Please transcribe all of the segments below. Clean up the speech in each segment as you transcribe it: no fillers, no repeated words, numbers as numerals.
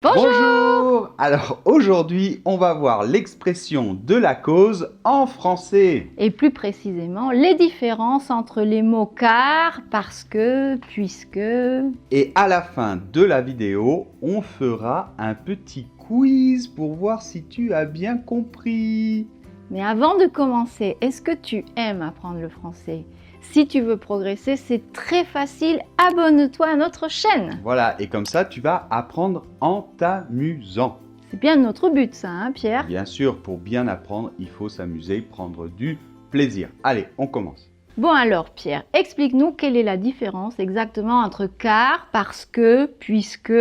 Bonjour! Alors aujourd'hui, on va voir l'expression de la cause en français. Et plus précisément, les différences entre les mots car, parce que, puisque... Et à la fin de la vidéo, on fera un petit quiz pour voir si tu as bien compris. Mais avant de commencer, est-ce que tu aimes apprendre le français? Si tu veux progresser, c'est très facile, abonne-toi à notre chaîne. Voilà, et comme ça, tu vas apprendre en t'amusant. C'est bien notre but ça, hein Pierre? Bien sûr, pour bien apprendre, il faut s'amuser, prendre du plaisir. Allez, on commence. Bon alors Pierre, explique-nous quelle est la différence exactement entre car, parce que, puisque...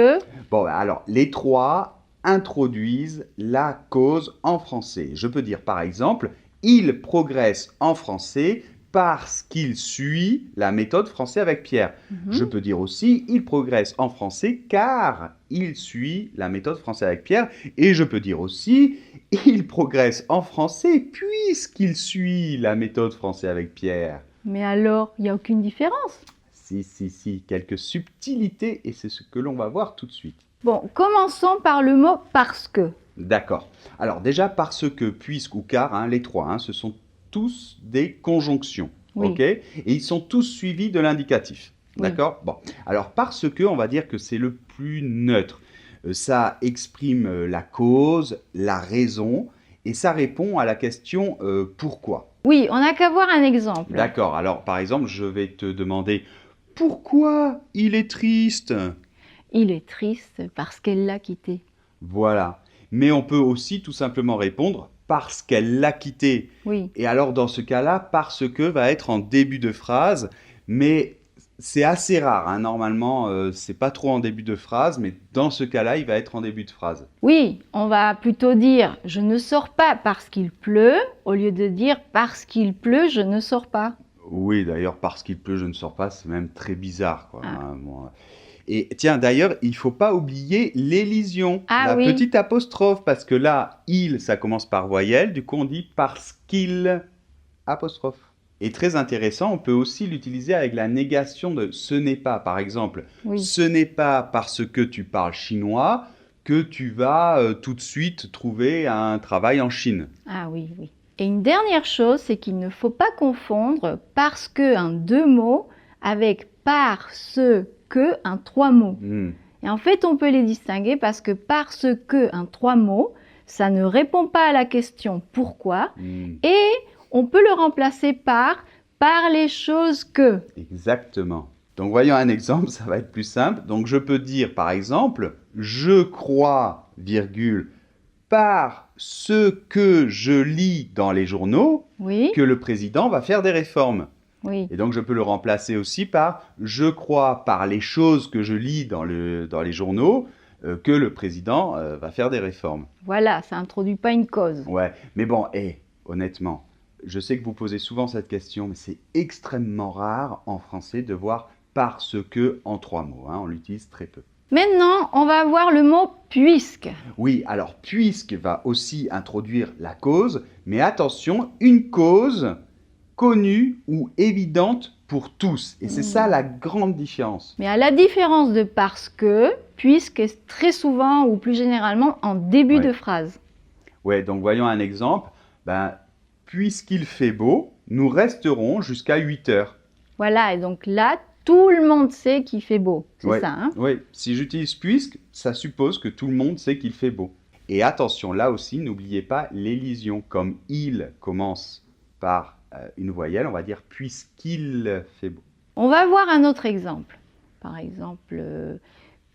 Bon, alors, les trois introduisent la cause en français. Je peux dire par exemple, il progresse en français parce qu'il suit la méthode français avec Pierre. Je peux dire aussi, il progresse en français car il suit la méthode français avec Pierre. Et je peux dire aussi, il progresse en français puisqu'il suit la méthode français avec Pierre. Mais alors, il n'y a aucune différence? Si, quelques subtilités et c'est ce que l'on va voir tout de suite. Bon, commençons par le mot parce que. D'accord. Alors déjà, parce que, puisque ou car, hein, les trois, hein, ce sont tous des conjonctions. Oui. Ok. Et ils sont tous suivis de l'indicatif. Oui. D'accord. Bon. Alors parce que, on va dire que c'est le plus neutre. Ça exprime la cause, la raison, et ça répond à la question pourquoi. Oui, on n'a qu'à voir un exemple. D'accord. Alors par exemple, je vais te demander pourquoi il est triste. Il est triste parce qu'elle l'a quitté. Voilà. Mais on peut aussi tout simplement répondre parce qu'elle l'a quitté. Oui. Et alors dans ce cas-là, parce que va être en début de phrase, mais c'est assez rare. Hein. Normalement, c'est pas trop en début de phrase, mais dans ce cas-là, il va être en début de phrase. Oui, on va plutôt dire je ne sors pas parce qu'il pleut au lieu de dire parce qu'il pleut, je ne sors pas. Oui, d'ailleurs, parce qu'il pleut, je ne sors pas, c'est même très bizarre, quoi. Ah. Hein, bon. Et tiens, d'ailleurs, il ne faut pas oublier l'élision, Ah la oui. petite apostrophe, parce que là, il, ça commence par voyelle, du coup on dit parce qu'il, apostrophe. Et très intéressant, on peut aussi l'utiliser avec la négation de ce n'est pas. Par exemple, Oui. ce n'est pas parce que tu parles chinois que tu vas tout de suite trouver un travail en Chine. Ah oui, oui. Et une dernière chose, c'est qu'il ne faut pas confondre parce que un deux mots avec parce que un trois mots. Et en fait, on peut les distinguer parce que parce que un trois mots, ça ne répond pas à la question pourquoi et on peut le remplacer par les choses que. Exactement. Donc voyons un exemple, ça va être plus simple. Donc je peux dire par exemple, je crois, virgule, par ce que je lis dans les journaux, Oui. que le président va faire des réformes. Oui. Et donc je peux le remplacer aussi par je crois par les choses que je lis dans les journaux que le président va faire des réformes. Voilà, ça introduit pas une cause. Ouais, mais bon, honnêtement, je sais que vous posez souvent cette question, mais c'est extrêmement rare en français de voir parce que en trois mots. Hein, on l'utilise très peu. Maintenant, on va voir le mot puisque. Oui, alors puisque va aussi introduire la cause, mais attention, une cause connue ou évidente pour tous. Et c'est ça la grande différence. Mais à la différence de parce que, puisque est très souvent ou plus généralement en début de phrase. Ouais, donc voyons un exemple. Puisqu'il fait beau, nous resterons jusqu'à 8 heures. Voilà, et donc là, tout le monde sait qu'il fait beau. C'est ça, hein? Oui, si j'utilise puisque, ça suppose que tout le monde sait qu'il fait beau. Et attention, là aussi, n'oubliez pas l'élision. Comme il commence par une voyelle, on va dire puisqu'il fait beau. On va voir un autre exemple. Par exemple,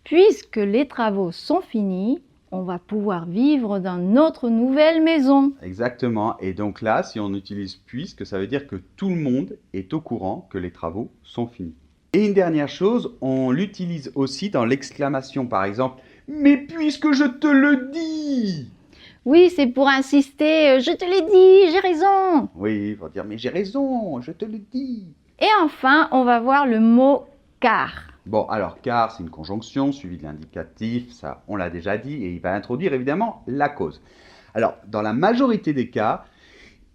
puisque les travaux sont finis, on va pouvoir vivre dans notre nouvelle maison. Exactement. Et donc là, si on utilise puisque, ça veut dire que tout le monde est au courant que les travaux sont finis. Et une dernière chose, on l'utilise aussi dans l'exclamation. Par exemple, mais puisque je te le dis. Oui, c'est pour insister, je te l'ai dit, j'ai raison. Oui, il faut dire, mais j'ai raison, je te le dis. Et enfin, on va voir le mot car. Bon, alors, car, c'est une conjonction suivie de l'indicatif, ça, on l'a déjà dit, et il va introduire évidemment la cause. Alors, dans la majorité des cas,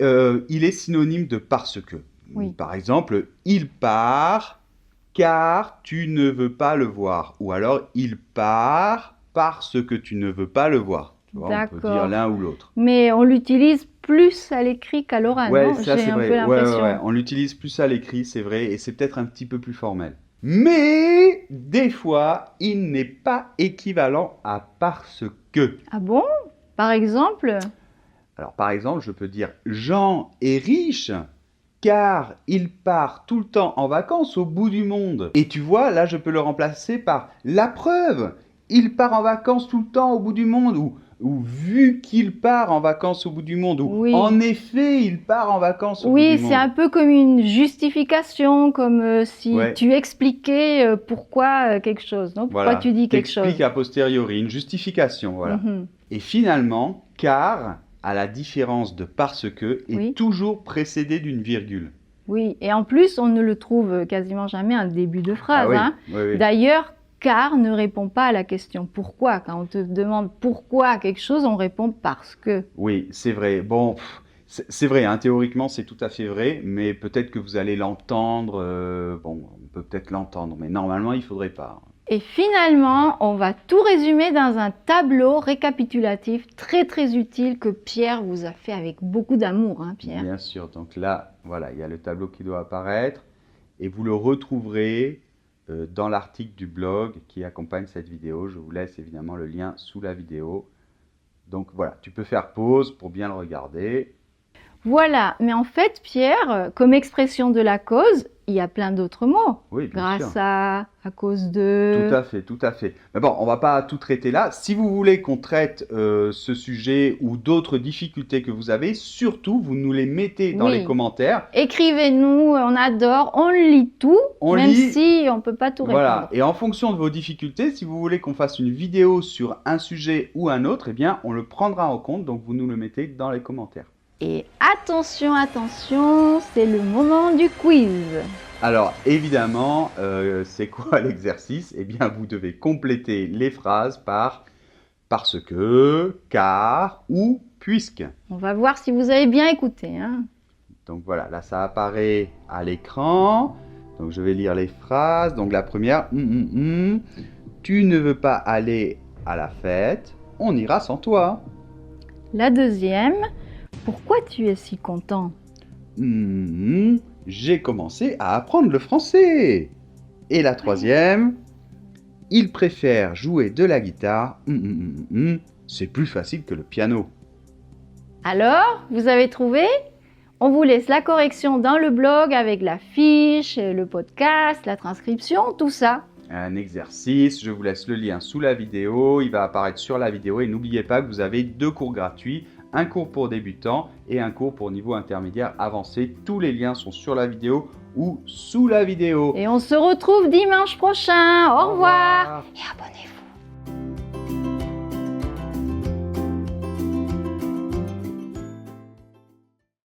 il est synonyme de parce que. Oui. Par exemple, il part car tu ne veux pas le voir. Ou alors, il part parce que tu ne veux pas le voir. Tu vois, on peut dire D'accord. l'un ou l'autre. Mais on l'utilise plus à l'écrit qu'à l'oral, Ouais, non? ça J'ai c'est un peu vrai. l'impression. Ouais. On l'utilise plus à l'écrit, c'est vrai, et c'est peut-être un petit peu plus formel. Mais des fois, il n'est pas équivalent à parce que. Ah bon? Par exemple? Alors par exemple, je peux dire Jean est riche car il part tout le temps en vacances au bout du monde. Et tu vois, là je peux le remplacer par la preuve. Il part en vacances tout le temps au bout du monde ou vu qu'il part en vacances au bout du monde ou Oui. en effet il part en vacances au bout Oui, du monde. c'est un peu comme une justification, comme si Ouais. tu expliquais pourquoi quelque chose, non? Pourquoi Voilà, tu dis quelque chose. t'expliques a posteriori, une justification, voilà. Mhm. Et finalement, car, à la différence de parce que, est Oui. toujours précédé d'une virgule. Oui, et en plus, on ne le trouve quasiment jamais en début de phrase, Ah oui, hein. oui. D'ailleurs, car ne répond pas à la question pourquoi. Quand on te demande pourquoi quelque chose, on répond parce que. Oui, c'est vrai. Bon, c'est vrai, hein, théoriquement, c'est tout à fait vrai, mais peut-être que vous allez l'entendre. Bon, on peut peut-être l'entendre, mais normalement, il ne faudrait pas. Et finalement, on va tout résumer dans un tableau récapitulatif très très utile que Pierre vous a fait avec beaucoup d'amour, hein, Pierre. Bien sûr. Donc là, voilà, il y a le tableau qui doit apparaître et vous le retrouverez dans l'article du blog qui accompagne cette vidéo. Je vous laisse évidemment le lien sous la vidéo. Donc voilà, tu peux faire pause pour bien le regarder. Voilà, mais en fait, Pierre, comme expression de la cause, il y a plein d'autres mots. Oui, bien Grâce sûr. à cause de... Tout à fait, tout à fait. Mais bon, on va pas tout traiter là. Si vous voulez qu'on traite ce sujet ou d'autres difficultés que vous avez, surtout, vous nous les mettez dans Oui. les commentaires. Écrivez-nous, on adore, on lit tout, On même lit- si on ne peut pas tout Voilà. répondre. Et en fonction de vos difficultés, si vous voulez qu'on fasse une vidéo sur un sujet ou un autre, eh bien, on le prendra en compte. Donc, vous nous le mettez dans les commentaires. Et attention, attention, c'est le moment du quiz. Alors, évidemment, c'est quoi l'exercice? Eh bien, vous devez compléter les phrases par parce que, car ou puisque. On va voir si vous avez bien écouté, hein. Donc voilà, là ça apparaît à l'écran. Donc je vais lire les phrases. Donc la première, tu ne veux pas aller à la fête, on ira sans toi. La deuxième, pourquoi tu es si content? J'ai commencé à apprendre le français. Et la troisième, il préfère jouer de la guitare. C'est plus facile que le piano. Alors, vous avez trouvé? On vous laisse la correction dans le blog avec la fiche, le podcast, la transcription, tout ça. Un exercice, je vous laisse le lien sous la vidéo, il va apparaître sur la vidéo et n'oubliez pas que vous avez 2 cours gratuits, un cours pour débutants et un cours pour niveau intermédiaire avancé. Tous les liens sont sur la vidéo ou sous la vidéo. Et on se retrouve dimanche prochain. Au revoir. Et abonnez-vous.